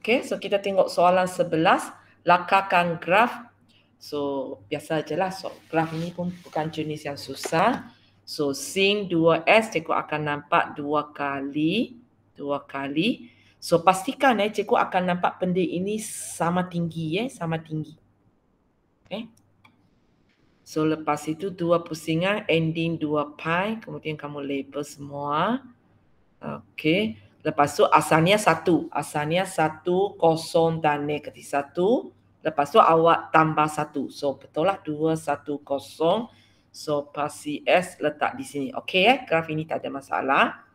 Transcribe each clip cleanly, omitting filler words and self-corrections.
Okey, so kita tengok soalan 11, lakarkan graf. So, biasa je lah. So, graf ni pun bukan jenis yang susah. So, sin 2S, cikgu akan nampak dua kali. So, pastikan cikgu akan nampak benda ini sama tinggi, sama tinggi. So, lepas itu dua pusingan, ending 2 pi, kemudian kamu label semua. Okey. Lepas tu asalnya 1. Asalnya 1, kosong dan negatif 1. Lepas tu awak tambah 1. So, betul lah 2, 1, kosong. So, pasi S letak di sini. Okey graf ini tak ada masalah.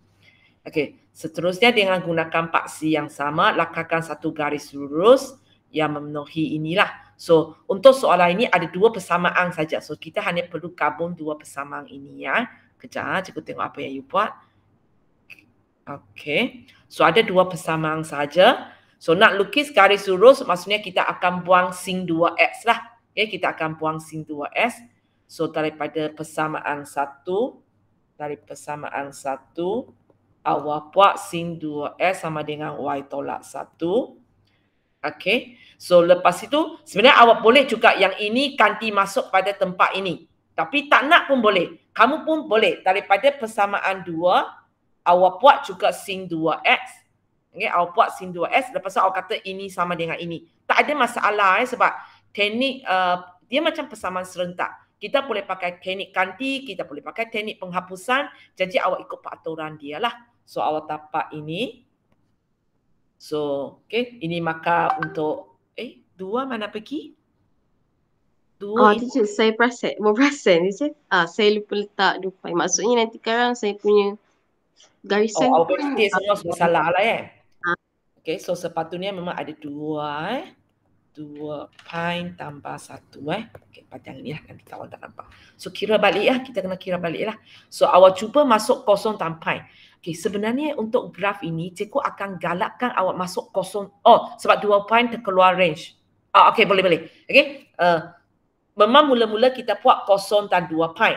Okey, seterusnya dengan gunakan paksi yang sama, lakarkan satu garis lurus yang memenuhi inilah. So, untuk soalan ini ada dua persamaan saja. So, kita hanya perlu gabung dua persamaan ini ya. Kejap, cikgu tengok apa yang you buat. Okey. So, ada dua persamaan saja. So, nak lukis garis lurus, maksudnya kita akan buang sin 2x lah. Okay, kita akan buang sin 2s. So, daripada persamaan 1, awak buat sin 2s sama dengan y tolak 1. Okey. So, lepas itu, sebenarnya awak boleh juga yang ini ganti masuk pada tempat ini. Tapi tak nak pun boleh. Kamu pun boleh. Daripada persamaan 2, awak buat juga sin 2x. Okay, awak buat sin 2s. Lepas tu awak kata ini sama dengan ini. Tak ada masalah sebab teknik dia macam persamaan serentak. Kita boleh pakai teknik ganti, kita boleh pakai teknik penghapusan. Jadi awak ikut peraturan dia lah. So awak dapat ini. So, okay, ini maka untuk 2 mana pergi? 2 teacher, saya perasan teacher. Saya lupa letak 2 pi. Maksudnya nanti sekarang saya punya garisan awak titik semua sudah salah lah Okay, so sepatutnya memang ada 2 pi tambah 1 Okay, padang ni lah nanti kawan tak nampak. So kira balik lah, kita kena kira balik lah. So awak cuba masuk kosong dan pi. Okay, sebenarnya untuk graf ini cikgu akan galakkan awak masuk kosong. Sebab 2 pi terkeluar range. Okay, boleh. Okay, memang mula-mula kita buat kosong dan 2 pi.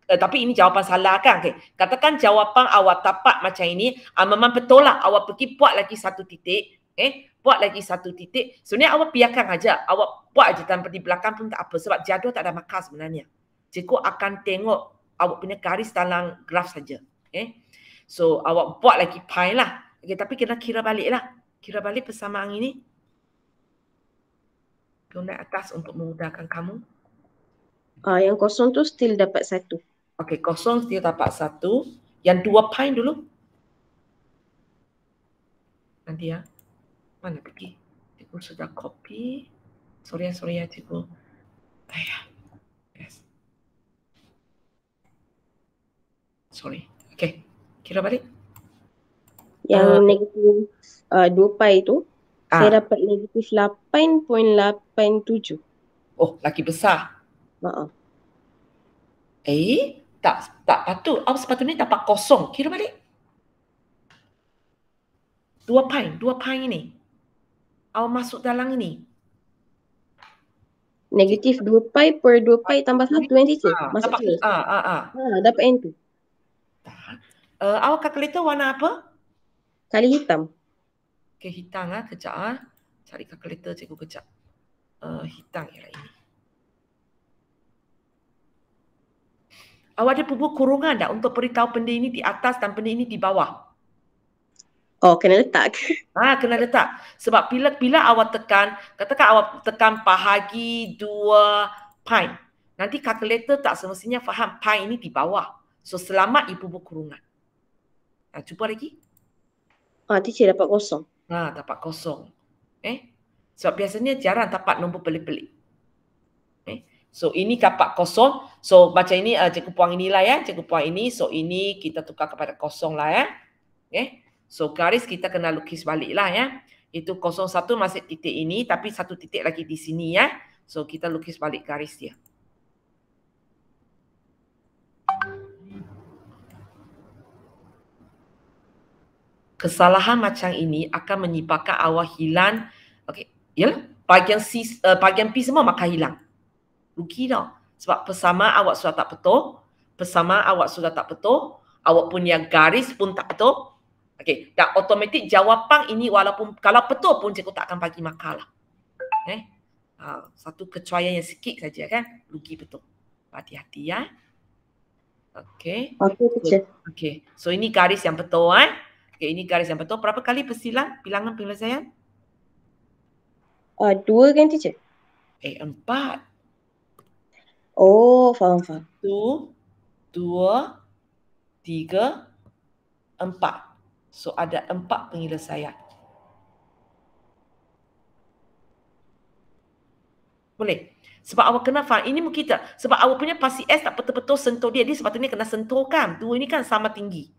Tapi ini jawapan salah kan? Okay. Katakan jawapan awak dapat macam ini, memang betul lah awak pergi buat lagi satu titik. Buat lagi satu titik. Sebenarnya awak biarkan aja. Awak buat aja tanpa di belakang pun tak apa. Sebab jadual tak ada makar sebenarnya. Cikgu akan tengok awak punya garis dalam graf saja. So awak buat lagi pi lah. Okay, tapi kena kira balik lah. Kira balik persamaan ini. Guna atas untuk memudahkan kamu. Yang kosong tu still dapat 1. Okey, kosong still dapat 1. Yang 2 pi dulu. Nanti ya. Mana pergi? Cikgu sudah copy. Sorry ya cikgu. Yes. Sorry. Okey. Kira balik. Yang negatif 2 pi tu, saya dapat negatif 8.87. Oh, lagi besar. Tak patut. Awak sepatutnya dapat kosong. Kira balik. 2 pi ini. Awak masuk dalam ini. Negatif 2 pi per 2 pi tambah 1 yang teacher. Masuk terus. Dapat N tu. Awak kalkulator warna apa? Kali hitam. Okay, hitam kejap Cari kalkulator cikgu kejap. Hitam ialah ini. Awak ada bubuh kurungan tak untuk beritahu benda ini di atas dan benda ini di bawah? Kena letak. Kena letak. Sebab bila awak tekan, katakan awak tekan bahagi 2 pi. Nanti kalkulator tak semestinya faham pi ini di bawah. So selamat ibu bubuh kurungan. Cuba lagi. Teacher dapat kosong. Dapat kosong. Sebab biasanya jarang dapat nombor pelik-pelik. So ini dapat kosong. So macam ini cikgu puang inilah ya. Cikgu puang ini. So ini kita tukar kepada kosong lah ya. So garis kita kena lukis balik lah ya. Itu 01 masih titik ini. Tapi satu titik lagi di sini ya. So kita lukis balik garis dia. Kesalahan macam ini akan menyebabkan awak hilang. Okey, yalah, bahagian P semua maka hilang. Rugi tau. Sebab persamaan awak sudah tak betul. Awak punya garis pun tak betul. Okey, dan automatik jawapan ini walaupun kalau betul pun cikgu tak akan bagi markah lah. Satu kecuaian yang sikit saja kan, rugi betul. Hati-hati ya. Okey. Okey, teacher. Okey. So ini garis yang betul Okey, ini garis yang betul. Berapa kali bilangan penyelesaian? 2 kan, teacher? 4. Oh, faham. 1, 2, 3, 4. So ada 4 penyelesaian. Boleh? Sebab awak kena faham, ini mungkin tak. Sebab awak punya pasti S tak betul-betul sentuh dia. Dia sepatutnya kena sentuh kan. 2 ini kan sama tinggi.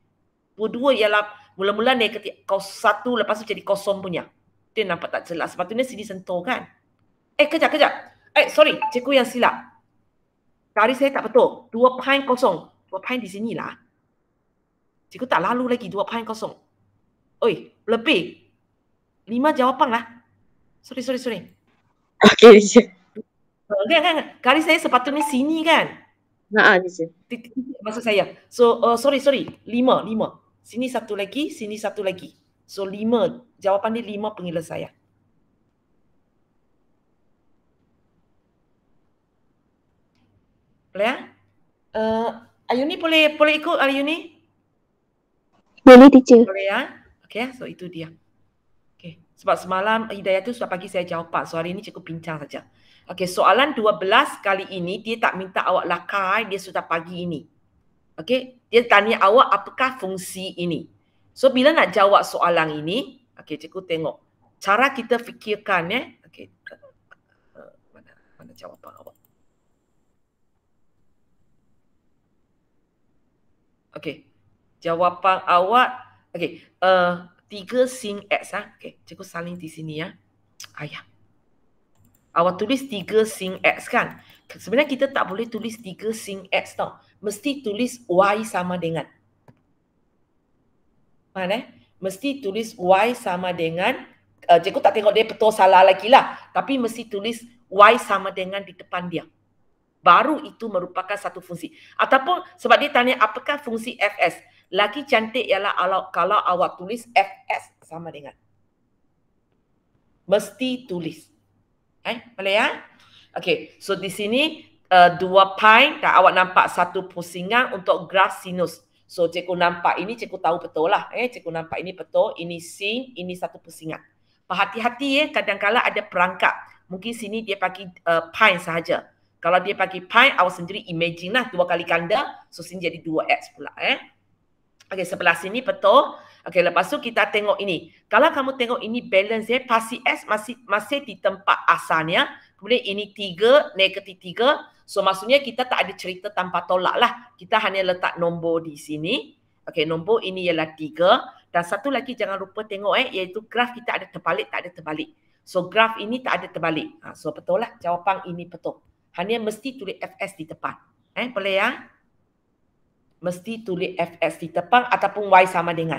Dua-dua ialah mula-mula negatif 1, lepas tu jadi kosong punya. Dia nampak tak jelas. Sepatutnya sini sentuh kan. Kejap. Sorry. Cikgu yang silap. Garis saya tak betul. 2 pine kosong. 2 pine di sinilah. Cikgu tak lalu lagi 2 pine kosong. Oi, lebih. 5 jawapan lah. Sorry. Okey, teacher. Kan. Garis saya sepatutnya sini kan. Teacher. Maksud saya. So, sorry. 5. Sini satu lagi. So, 5. Jawapan dia 5 penyelesaian. Boleh ya? Ayuni boleh ikut Ayuni? Boleh, teacher. Boleh ya? Okey, so itu dia. Okey, sebab semalam Hidayah tu sudah bagi saya jawapan. So hari ini cikgu bincang saja. Okey, soalan 12 kali ini dia tak minta awak lakai, dia sudah bagi ini. Okey, dia tanya awak apakah fungsi ini. So bila nak jawab soalan ini, okey cikgu tengok cara kita fikirkan Okey. Mana jawapan awak? Okey. Jawapan awak okey, 3 sin X Okey, cikgu salin di sini ya. Ayah. Awak tulis 3 sin X kan? Sebenarnya kita tak boleh tulis 3 sin X tau. Mesti tulis Y sama dengan. Mana? Mesti tulis Y sama dengan, cikgu tak tengok dia betul salah lagi lah. Tapi mesti tulis Y sama dengan di depan dia. Baru itu merupakan satu fungsi. Ataupun sebab dia tanya apakah fungsi Fs. Lagi cantik ialah kalau awak tulis Fs sama dengan. Mesti tulis. Boleh ya? Okey, so di sini 2 pi dan awak nampak satu pusingan untuk graf sinus. So cikgu nampak ini, cikgu tahu betul lah. Cikgu nampak ini betul, ini sin, ini satu pusingan. Hati-hati kadang-kadang ada perangkap. Mungkin sini dia bagi pi sahaja. Kalau dia bagi pi, awak sendiri imagine lah 2 kali ganda, so sini jadi 2x pula. Okey, sebelah sini betul. Okey, lepas tu kita tengok ini. Kalau kamu tengok ini balance pasti S masih di tempat asalnya. Kemudian ini 3, negatif 3. So maksudnya kita tak ada cerita tanpa tolak lah. Kita hanya letak nombor di sini. Okey, nombor ini ialah 3. Dan satu lagi jangan lupa tengok iaitu graf kita ada terbalik, tak ada terbalik. So graf ini tak ada terbalik. So betul lah, jawapan ini betul. Hanya mesti tulis Fs di depan. Boleh ya? Mesti tulis Fs di depan ataupun Y sama dengan.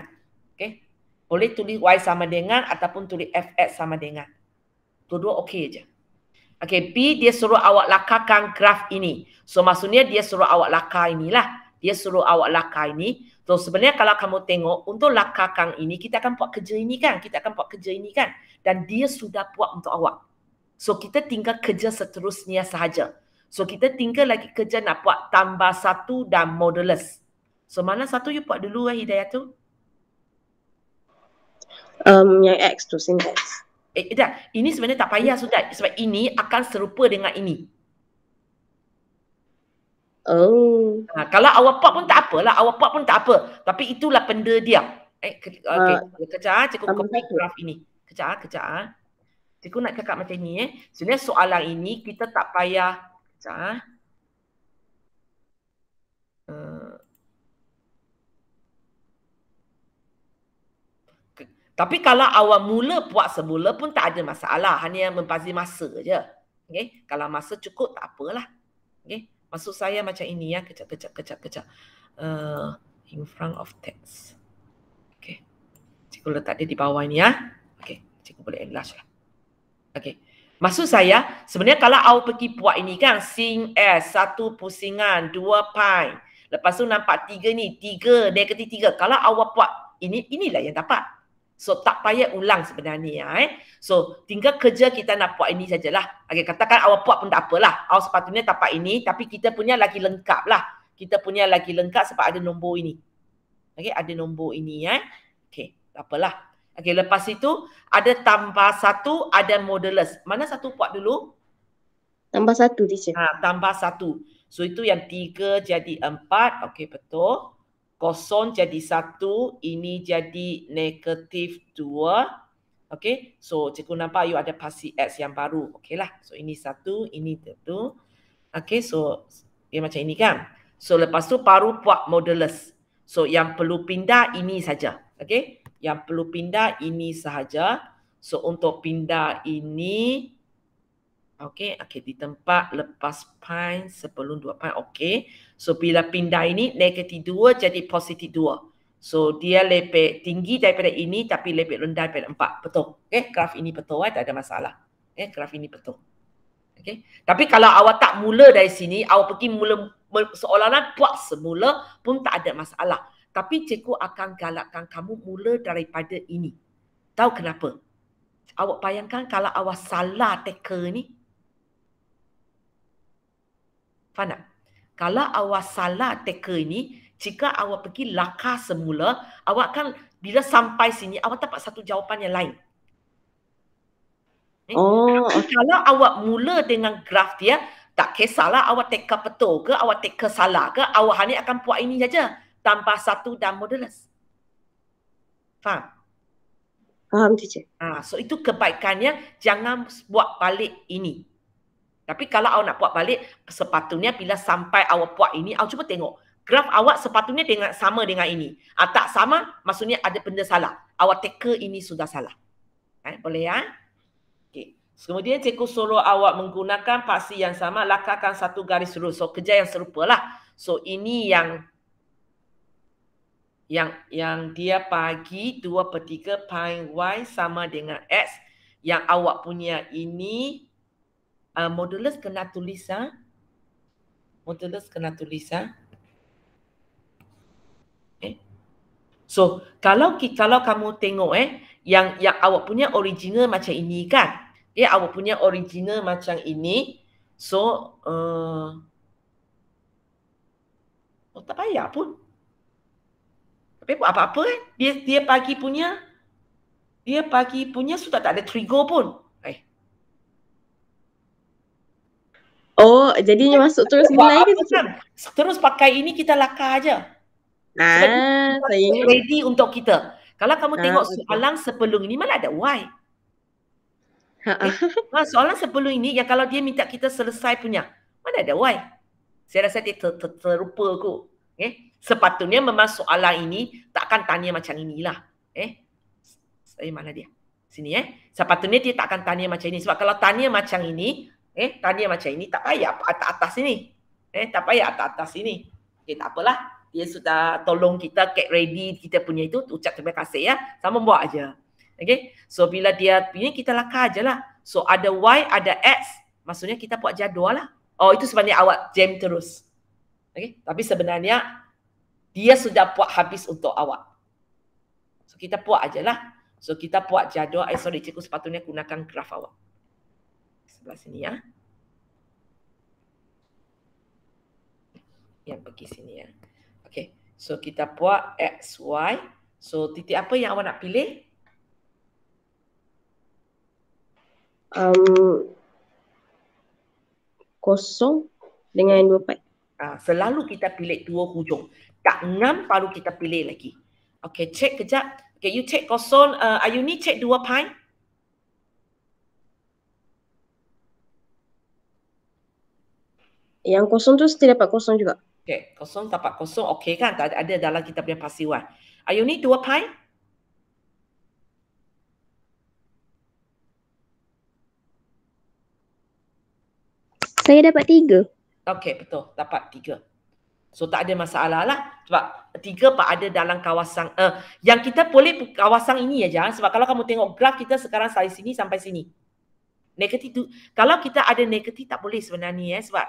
Okay? Boleh tulis Y sama dengan ataupun tulis Fs sama dengan. Dua-dua okey je. Okay, B dia suruh awak lakarkan graf ini. So maksudnya dia suruh awak lakar inilah. Dia suruh awak lakar ini. So sebenarnya kalau kamu tengok untuk lakarkan ini, kita akan buat kerja ini kan. Dan dia sudah buat untuk awak. So kita tinggal kerja seterusnya sahaja. So kita tinggal lagi kerja nak buat tambah 1 dan modulus. So mana satu you buat dulu Hidayah tu? Yang X tu, sin X. Dah, ini sebenarnya tak payah sudah. Sebab ini akan serupa dengan ini. Oh. Kalau awak buat pun tak apalah. Tapi itulah benda dia. Okey, kejap cikgu copy graf ini. Kejap. Cikgu nak cakap macam ni Sebenarnya soalan ini kita tak payah tapi kalau awak mula buat semula pun tak ada masalah. Hanya membazir masa je. Okay? Kalau masa cukup tak apalah. Okay? Maksud saya macam ini ya. Kejap. In front of text. Okay. Cikgu letak dia di bawah ini ya. Okay. Cikgu boleh enlarge lah. Okay. Maksud saya, sebenarnya kalau awak pergi buat ini kan, sin S, 1 pusingan, 2 pi. Lepas tu nampak 3 ni, 3, negatif 3. Kalau awak buat inilah yang dapat. So tak payah ulang sebenarnya. So tinggal kerja kita nak buat ini sajalah. Okay, katakan awak buat pun tak apalah. Awak sepatutnya dapat ini tapi kita punya lagi lengkap lah. Kita punya lagi lengkap sebab ada nombor ini. Okay, ada nombor ini. Okay, tak apalah. Okay, lepas itu ada tambah 1, ada modulus. Mana satu buat dulu? Tambah 1, teacher. Tambah 1. So itu yang 3 jadi 4. Okay, betul. 0 jadi 1. Ini jadi negatif 2. Okay, so cikgu nampak you ada pasti X yang baru. Okay lah. So ini 1, ini 1. Okay, so dia macam ini kan. So lepas tu baru buat modulus. So yang perlu pindah ini saja. Okay. Yang perlu pindah ini sahaja. So untuk pindah ini, okay, di tempat lepas pi sebelum 2 pi, okay. So bila pindah ini negatif 2 jadi positif 2. So dia lebih tinggi daripada ini tapi lebih rendah daripada 4. Betul. Okay, graf ini betul, tak ada masalah. Okay, graf ini betul. Okay. Tapi kalau awak tak mula dari sini, awak pergi mula seolah-olah buat semula pun tak ada masalah. Tapi cikgu akan galakkan kamu mula daripada ini. Tahu kenapa? Awak bayangkan kalau awak salah teka ni. Faham tak? Kalau awak salah teka ini, jika awak pergi lakar semula, awak kan bila sampai sini, awak dapat satu jawapan yang lain. Kalau awak mula dengan graf dia, tak kisahlah awak teka betul ke, awak teka salah ke, awak hanya akan buat ini saja. Tambah 1 dan modulus. Faham? Faham, teacher. So itu kebaikannya, jangan buat balik ini. Tapi kalau awak nak buat balik, sepatutnya bila sampai awak buat ini, awak cuba tengok. Graf awak sepatutnya sama dengan ini. Tak sama, maksudnya ada benda salah. Awak teka ini sudah salah. Boleh ya? Okay. Kemudian cikgu suruh awak menggunakan paksi yang sama, lakarkan satu garis lurus. So kerja yang serupa lah. So ini yang dia bagi 2/3 pi y sama dengan x. Yang awak punya ini modulus kena tulis. Modulus kena tulis. So kalau kamu tengok yang awak punya original macam ini kan. Awak punya original macam ini. So tak payah pun. Tapi buat apa-apa dia bagi punya sudah tak ada trigger pun. Jadinya masuk terus nilai ke? Terus pakai ini kita lakar aja. Sayangnya ready untuk kita. Kalau kamu tengok soalan sebelum ini mana ada Y. Soalan sebelum ini yang kalau dia minta kita selesai punya, mana ada Y. Saya rasa dia terlupa kot. Sepatutnya memang soalan ini takkan tanya macam inilah. Saya mana dia? Sini Sepatutnya dia takkan tanya macam ini. Sebab kalau tanya macam ini, tanya macam ini, tak payah atas ini. Tak payah atas ini. Tak apalah. Dia sudah tolong kita get ready kita punya itu, ucap terima kasih ya. Sama buat aja. Okay. So bila dia ini kita lakar aja lah. So ada Y, ada X. Maksudnya kita buat jadual lah. Itu sebenarnya awak jam terus. Okay. Tapi sebenarnya dia sudah buat habis untuk awak. So kita buat aja lah. So kita buat jadual. Sorry cikgu sepatutnya gunakan graf awak. Sebelah sini ya. Yang pergi sini ya. Okay. So kita buat X, Y. So titik apa yang awak nak pilih? Kosong dengan 2 pi. Selalu kita pilih 2 hujung. Tak 6 baru kita pilih lagi. Okay, cek kejap. Okay, you cek kosong. Ayuni cek 2 pi. Yang kosong tu mesti dapat kosong juga. Okay, kosong dapat kosong. Okay kan? Tak ada dalam kita punya pasiwan. Ayuni 2 pi. Saya dapat 3. Okay, betul. Dapat 3. So tak ada masalah lah. Sebab 3 ada dalam kawasan. Yang kita boleh kawasan ini aja. Sebab kalau kamu tengok graf kita sekarang dari sini sampai sini. Negatif tu. Kalau kita ada negatif tak boleh sebenarnya sebab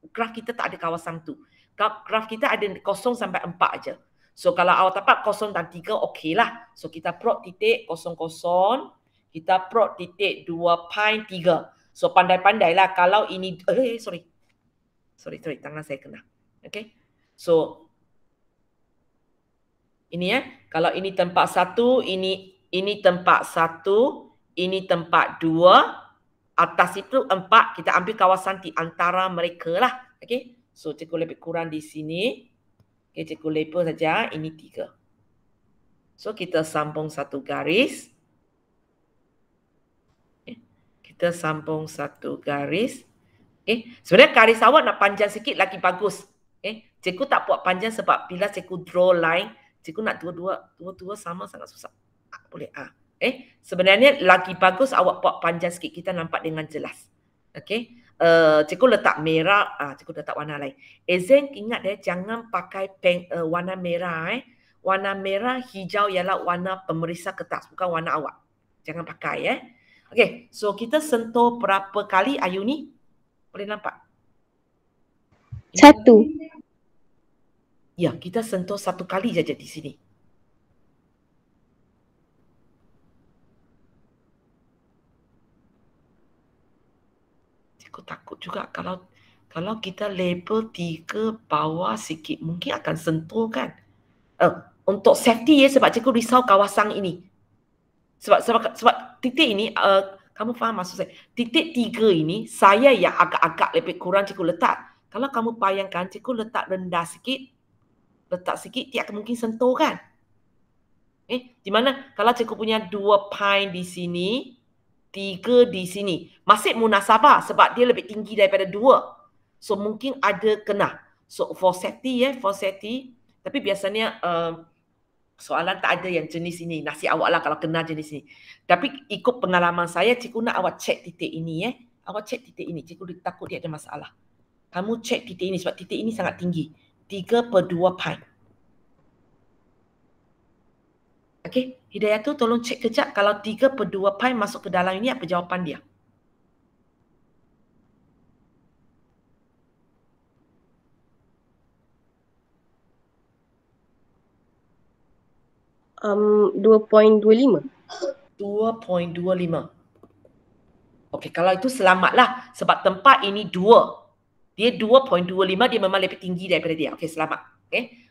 graf kita tak ada kawasan tu. Graf kita ada 0 sampai 4 aja. So kalau awak dapat 0 dan 3 okey lah. So kita plot titik 0, 0. Kita plot titik 2 pi 3. So pandai-pandailah kalau ini sorry, tangan saya kena. Okay. So ini kalau ini tempat 1, ini tempat 1, ini tempat 2, atas itu 4, kita ambil kawasan di antara mereka lah. Okay. So cikgu lebih kurang di sini. Okay, cikgu label saja, ini 3. So kita sambung satu garis. Okay. Kita sambung satu garis. Okay. Sebenarnya garis awak nak panjang sikit lagi bagus. Okay. Cikgu tak buat panjang sebab bila cikgu draw line, cikgu nak dua-dua sama sangat susah. Boleh. Sebenarnya lagi bagus awak buat panjang sikit, kita nampak dengan jelas. Okay. Cikgu letak merah, cikgu letak warna lain. Ezen ingat jangan pakai warna merah. Warna merah, hijau ialah warna pemeriksa kertas, bukan warna awak. Jangan pakai. Okay, so kita sentuh berapa kali Ayu ni? Boleh nampak? 1. Ya, kita sentuh 1 kali saja di sini. Aku takut juga kalau kita label 3 bawah sikit mungkin akan sentuh kan. Untuk safety sebab cikgu risau kawasan ini. Sebab titik ini kamu faham maksud saya. Titik 3 ini saya yang agak-agak lebih kurang cikgu letak. Kalau kamu bayangkan cikgu letak rendah sikit, letak sikit dia akan mungkin sentuh kan. Di mana kalau cikgu punya 2 pi di sini, 3 di sini. Masih munasabah sebab dia lebih tinggi daripada 2. So mungkin ada kena. So for safety tapi biasanya soalan tak ada yang jenis ini. Nasib awak lah kalau kena jenis ini. Tapi ikut pengalaman saya, cikgu nak awak cek titik ini. Awak cek titik ini. Cikgu takut dia ada masalah. Kamu cek titik ini sebab titik ini sangat tinggi. 3/2 pi. Okey, Hidayah tu tolong cek kejap kalau 3/2 pi masuk ke dalam ini apa jawapan dia? Um, 2.25. 2.25. Okey, kalau itu selamatlah sebab tempat ini 2. Dia 2.25, dia memang lebih tinggi daripada dia. Okey, selamat. Okey.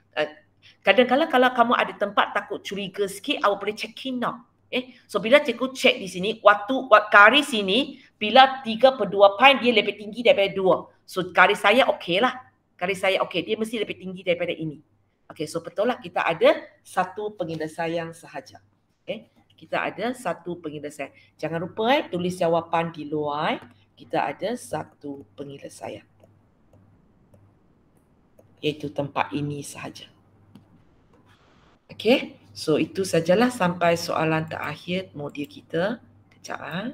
Kadang-kadang kalau kamu ada tempat takut curiga sikit, awak boleh check in tau. So bila cikgu check di sini, waktu garis sini, bila 3/2 pi dia lebih tinggi daripada 2. So garis saya okey lah. Garis saya okey, dia mesti lebih tinggi daripada ini. Okey, so betul lah kita ada satu penyelesaian sahaja. Okay. Kita ada satu penyelesaian. Jangan lupa tulis jawapan di luar. Kita ada satu penyelesaian. Iaitu tempat ini sahaja. Okay, so itu sajalah sampai soalan terakhir modul kita. Kejap.